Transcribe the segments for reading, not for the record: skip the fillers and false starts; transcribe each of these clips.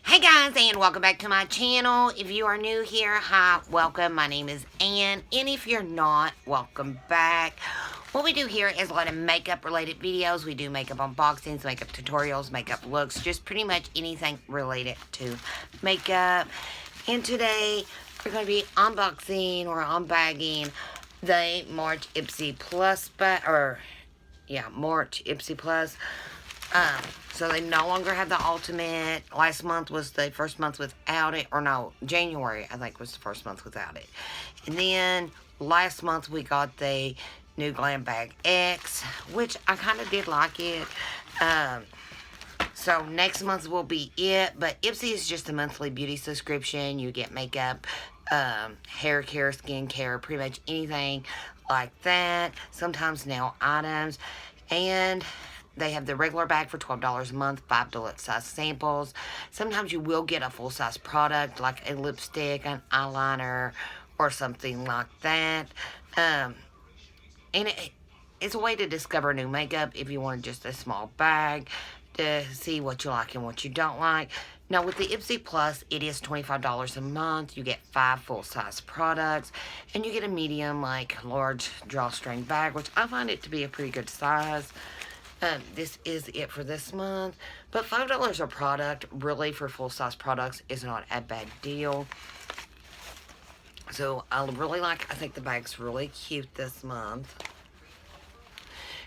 Hey guys, and welcome back to my channel. If you are new here, hi, welcome. My name is Ann, and if you're not, welcome back. What we do here is a lot of makeup related videos. We do makeup unboxings, makeup tutorials, makeup looks, just pretty much anything related to makeup. And today, we're going to be unboxing or unbagging the March Ipsy Plus, March Ipsy Plus. So they no longer have the ultimate. Last month was the first month without it. Or no, January, I think, was the first month without it. And then last month we got the new Glam Bag X, which I kind of did like it. So next month will be it. But Ipsy is just a monthly beauty subscription. You get makeup, hair care, skin care, pretty much anything like that. Sometimes nail items. And they have the regular bag for $12 a month, 5 deluxe size samples. Sometimes you will get a full size product like a lipstick, an eyeliner, or something like that. And it's a way to discover new makeup if you want just a small bag to see what you like and what you don't like. Now with the Ipsy Plus, it is $25 a month. You get 5 full-size products, and you get a medium, like large drawstring bag, which I find it to be a pretty good size. This is it for this month, but $5 a product, really, for full-size products is not a bad deal. So I think the bag's really cute this month.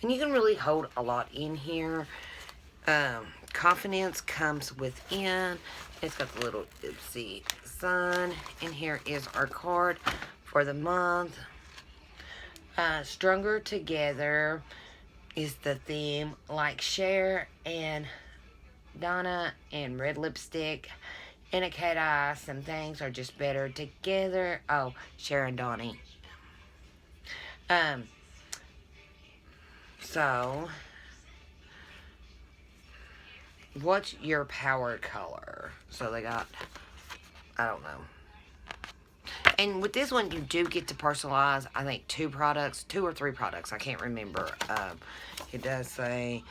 And you can really hold a lot in here. Confidence comes within. It's got the little Ipsy sun. And here is our card for the month. Stronger Together is the theme. Like Cher and Donna and red lipstick and a cat eye. Some things are just better together. Oh, Cher and Donnie. So, what's your power color? So they got, I don't know. And with this one, you do get to personalize, I think, 2 or 3 products. I can't remember. It does say,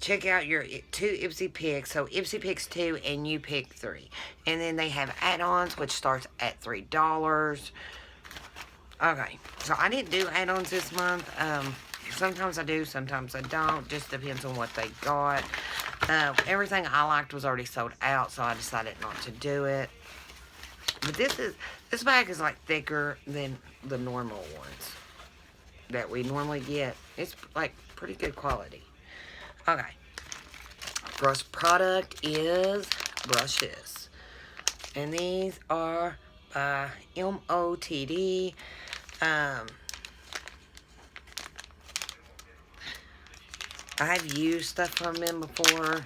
check out your 2 Ipsy picks. So Ipsy picks 2 and you pick 3. And then they have add-ons, which starts at $3. Okay, so I didn't do add-ons this month. Sometimes I do, sometimes I don't. Just depends on what they got. Everything I liked was already sold out, so I decided not to do it. But this bag is like thicker than the normal ones that we normally get. It's like pretty good quality. Okay. First product is brushes. And these are by MOTD. I've used stuff from them before.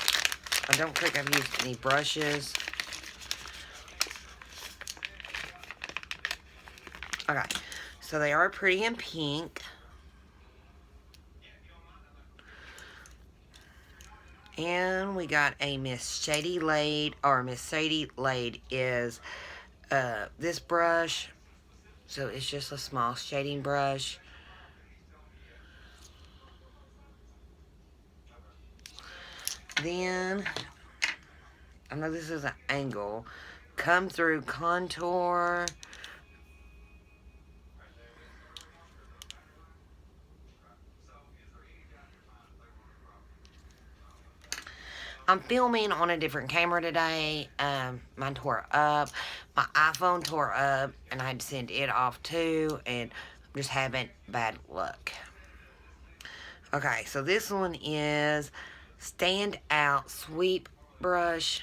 I don't think I've used any brushes. Okay, so they are pretty in pink. And we got a Miss Sadie Lade is this brush. So it's just a small shading brush. Then, I know this is an angle. Come Through Contour. I'm filming on a different camera today. Mine tore up. My iPhone tore up, and I had to send it off too, and I'm just having bad luck. Okay, so this one is Stand Out Sweep Brush.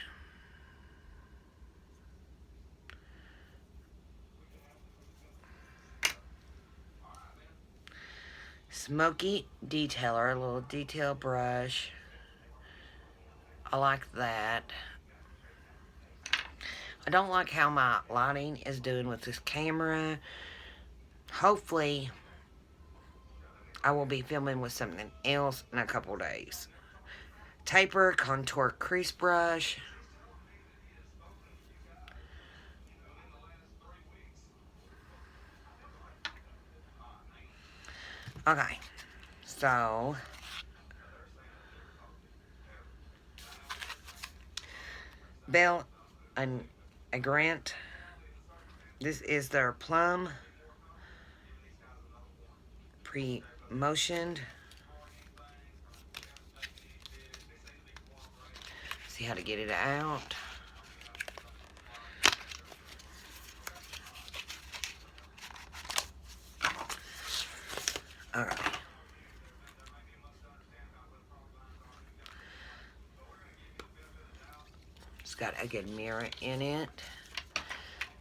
Smoky Detailer, a little detail brush. I like that. I don't like how my lighting is doing with this camera. Hopefully, I will be filming with something else in a couple days. Taper Contour Crease Brush. Okay, so Bell and a Grant. This is their Plum pre-motioned. See how to get it out. Alright. It's got a good mirror in it.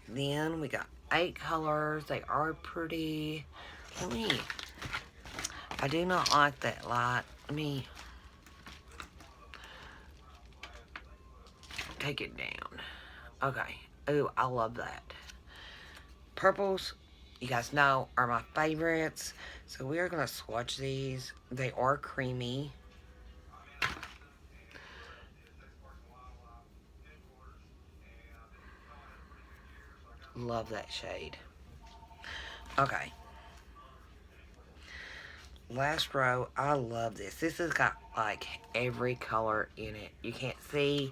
Then we got 8 colors. They are pretty. I do not like that light. Let me take it down. Okay. Ooh, I love that. Purples, you guys know, are my favorites. So we are going to swatch these. They are creamy. Love that shade. Okay. Last row, I love this. This has got like every color in it. You can't see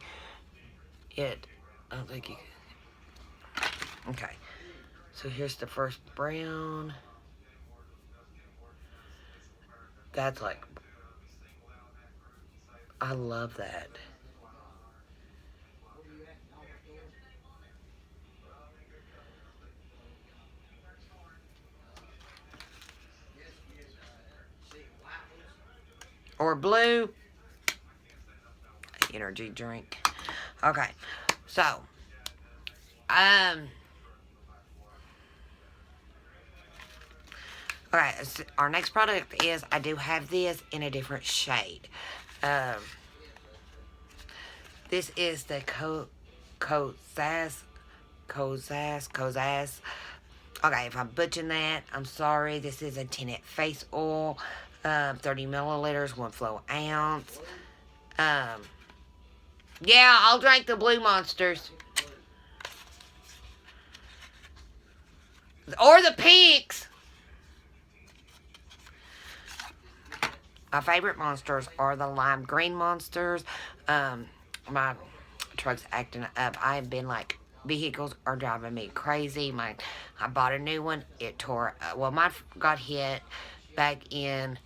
it. I don't think you can. Okay. So here's the first brown. That's like, I love that. Or blue. Energy drink. Okay. So, okay, our next product is, I do have this in a different shade. This is the Kozaz. Okay, if I'm butchering that, I'm sorry. This is a tinted face oil. 30 milliliters, 1 flow ounce. Yeah, I'll drink the Blue Monsters. Or the pinks. My favorite monsters are the lime green monsters. My truck's acting up. I have been like, vehicles are driving me crazy. I bought a new one. It tore. Well, mine got hit back in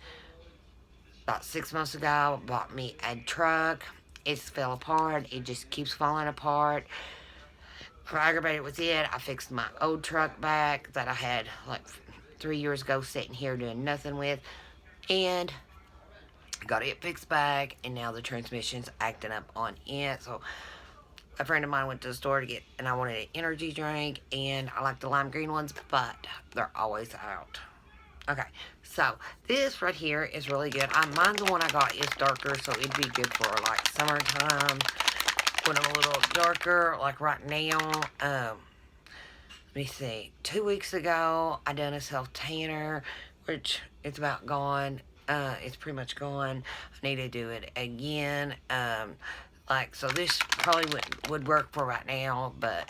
about 6 months ago. Bought me a truck. It fell apart. It just keeps falling apart. I'm aggravated with it. I fixed my old truck back that I had like 3 years ago, sitting here doing nothing with, and got it fixed back, and now the transmission's acting up on it. So a friend of mine went to the store to get, and I wanted an energy drink, and I like the lime green ones, but they're always out. Okay, so this right here is really good. Mine's the one I got is darker, so it'd be good for like summertime when I'm a little darker, like right now. Let me see. 2 weeks ago, I done a self tanner, which it's about gone. It's pretty much gone. I need to do it again. So this probably would work for right now, but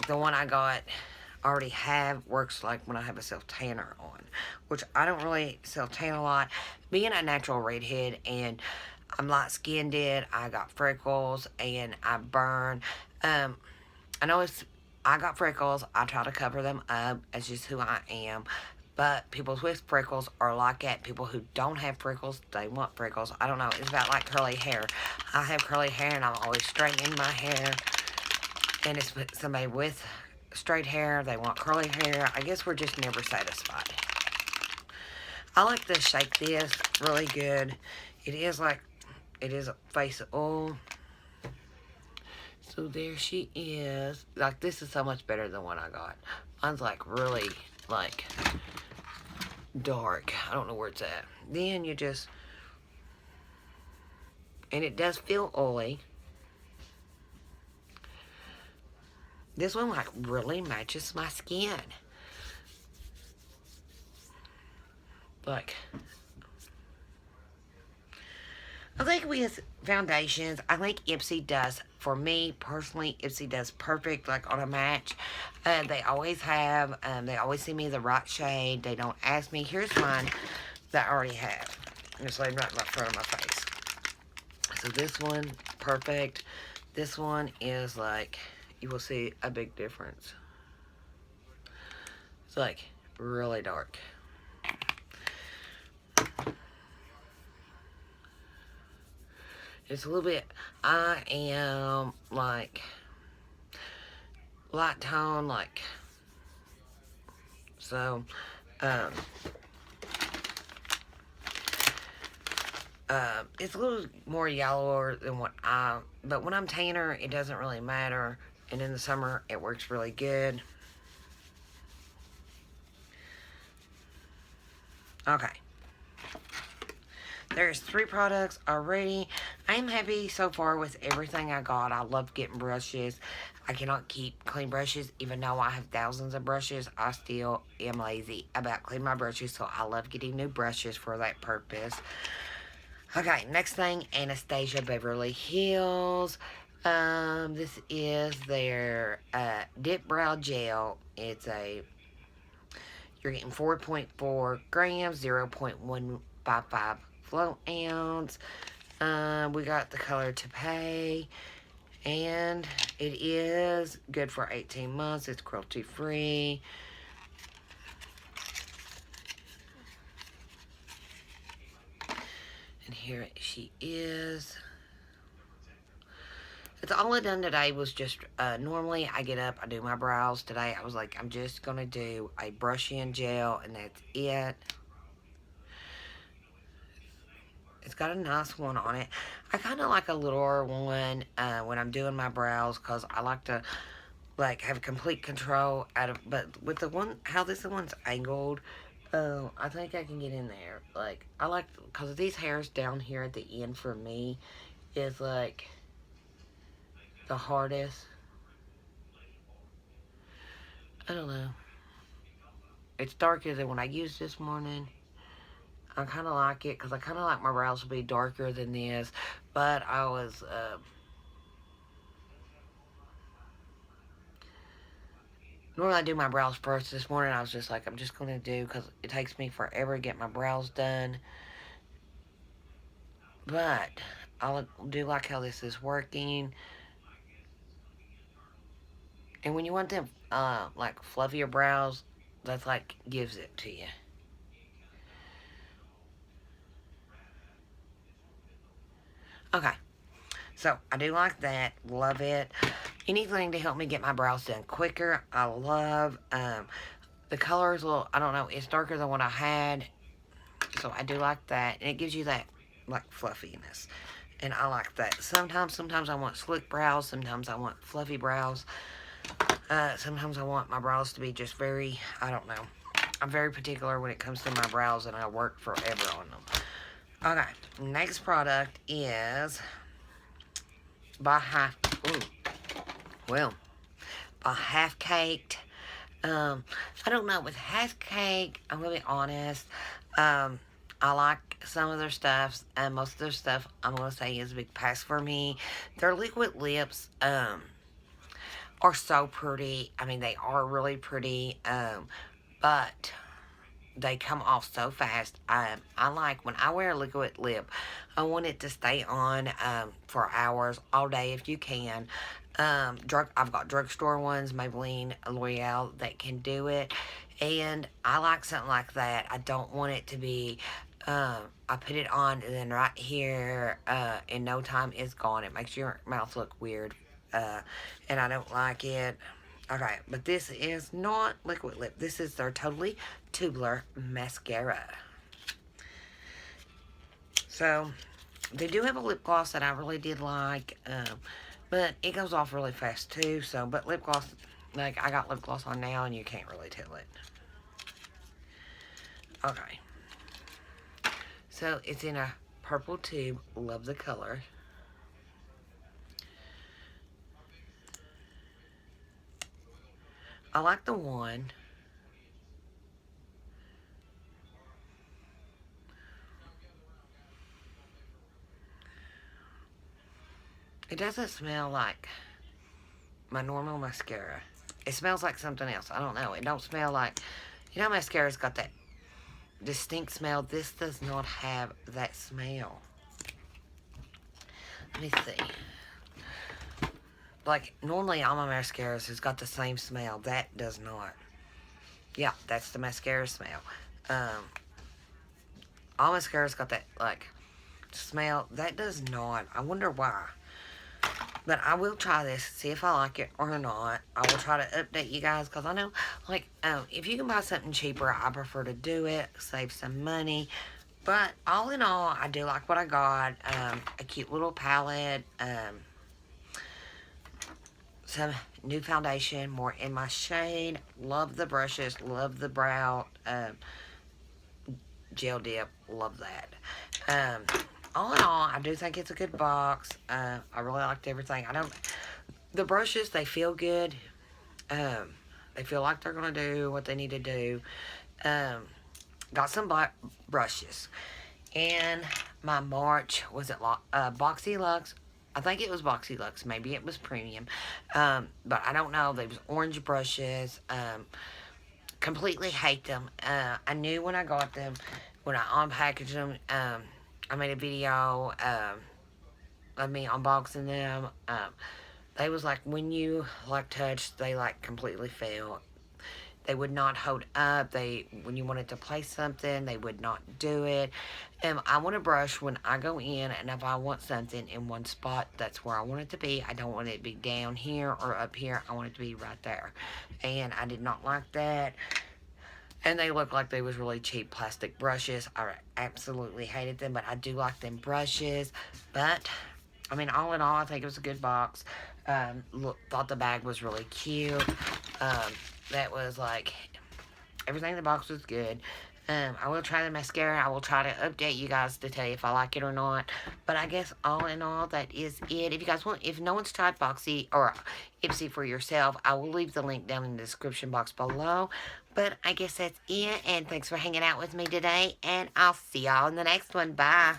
the one I got already works like when I have a self tanner on, which I don't really self tan a lot. Being a natural redhead, and I'm light skinned, I got freckles and I burn. I know I got freckles. I try to cover them up. It's just who I am. But people with freckles are like that. People who don't have freckles, they want freckles. I don't know. It's about like curly hair. I have curly hair, and I'm always straightening my hair. And it's somebody with straight hair. They want curly hair. I guess we're just never satisfied. I like to shake this really good. It is a face oil. So there she is. Like, this is so much better than what I got. Mine's like really like dark. I don't know where it's at. Then you just, and it does feel oily. This one like really matches my skin. Like, I think with foundations, I think Ipsy does, for me personally, Ipsy does perfect, like on a match. They always have, they always send me the right shade. They don't ask me. Here's mine that I already have. I'm just laying right in front of my face. So this one, perfect. This one is like, you will see a big difference. It's like really dark. It's a little bit, I am like light tone, like, so, um, it's a little more yellower than but when I'm tanner, it doesn't really matter. And in the summer, it works really good. Okay. There's 3 products already. I am happy so far with everything I got. I love getting brushes. I cannot keep clean brushes. Even though I have thousands of brushes, I still am lazy about cleaning my brushes. So I love getting new brushes for that purpose. Okay, next thing, Anastasia Beverly Hills. This is their Dip Brow Gel. You're getting 4.4 grams, 0.155 flow ounce. We got the color to pay, and it is good for 18 months. It's cruelty free. And here she is. It's all I done today was just, normally I get up, I do my brows. Today I was like, I'm just going to do a brush-in gel, and that's it. It's got a nice one on it. I kind of like a littler one when I'm doing my brows, because I like to, like, have complete control but with the one, how this one's angled, I think I can get in there. Like, I like, because these hairs down here at the end for me is, like, the hardest. I don't know. It's darker than what I used this morning. I kind of like it because I kind of like my brows to be darker than this. But I was, normally I do my brows first. This morning I was just like, I'm just going to do, because it takes me forever to get my brows done. But I do like how this is working. And when you want them, like, fluffier brows, that's, like, gives it to you. Okay. So, I do like that. Love it. Anything to help me get my brows done quicker, I love. The color is a little, I don't know, it's darker than what I had. So, I do like that. And it gives you that, like, fluffiness. And I like that. Sometimes I want slick brows. Sometimes I want fluffy brows. Sometimes I want my brows to be just very, I don't know. I'm very particular when it comes to my brows, and I work forever on them. Okay, next product is by Half Caked. I don't know, with Half Cake, I'm gonna be honest. I like some of their stuff, and most of their stuff, I'm gonna say, is a big pass for me. Their liquid lips, are so pretty. I mean, they are really pretty, but they come off so fast. I like, when I wear a liquid lip, I want it to stay on for hours, all day if you can. I've got drugstore ones, Maybelline, L'Oreal, that can do it, and I like something like that. I don't want it to be, I put it on, and then right here, in no time, it's gone. It makes your mouth look weird, and I don't like it. Okay, but this is not liquid lip. This is their Totally Tubular Mascara. So, they do have a lip gloss that I really did like, but it goes off really fast too. So, but lip gloss, like, I got lip gloss on now, and you can't really tell it. Okay. So, it's in a purple tube. Love the color. I like the one. It doesn't smell like my normal mascara. It smells like something else. I don't know. It don't smell like, you know, mascara's got that distinct smell. This does not have that smell. Let me see. like, normally all my mascaras has got the same smell. That does not. Yeah, that's the mascara smell. Um, all mascaras got that, like, smell. That does not. I wonder why. But I will try this, see if I like it or not. I will try to update you guys because I know, like, if you can buy something cheaper, I prefer to do it, save some money. But all in all, I do like what I got. A cute little palette, some new foundation, more in my shade. Love the brushes, love the brow gel dip, love that. All in all, I do think it's a good box. I really liked everything. The brushes, they feel good. Um, they feel like they're going to do what they need to do. Um, got some black brushes. And my March, was it Boxy Lux? I think it was Boxy Lux. Maybe it was premium. But I don't know. They was orange brushes. Completely hate them. I knew when I got them, when I unpackaged them, I made a video of me unboxing them. They was like, when you like touch, they like completely fell. They would not hold up. When you wanted to place something, they would not do it. I want a brush when I go in, and if I want something in one spot, that's where I want it to be. I don't want it to be down here or up here. I want it to be right there. And I did not like that. And they looked like they was really cheap plastic brushes. I absolutely hated them, but I do like them brushes. But, I mean, all in all, I think it was a good box. Thought the bag was really cute. That was like, everything in the box was good. I will try the mascara. I will try to update you guys to tell you if I like it or not. But I guess all in all, that is it. If you guys want, if no one's tried Boxy or Ipsy for yourself, I will leave the link down in the description box below. But I guess that's it. And thanks for hanging out with me today. And I'll see y'all in the next one. Bye.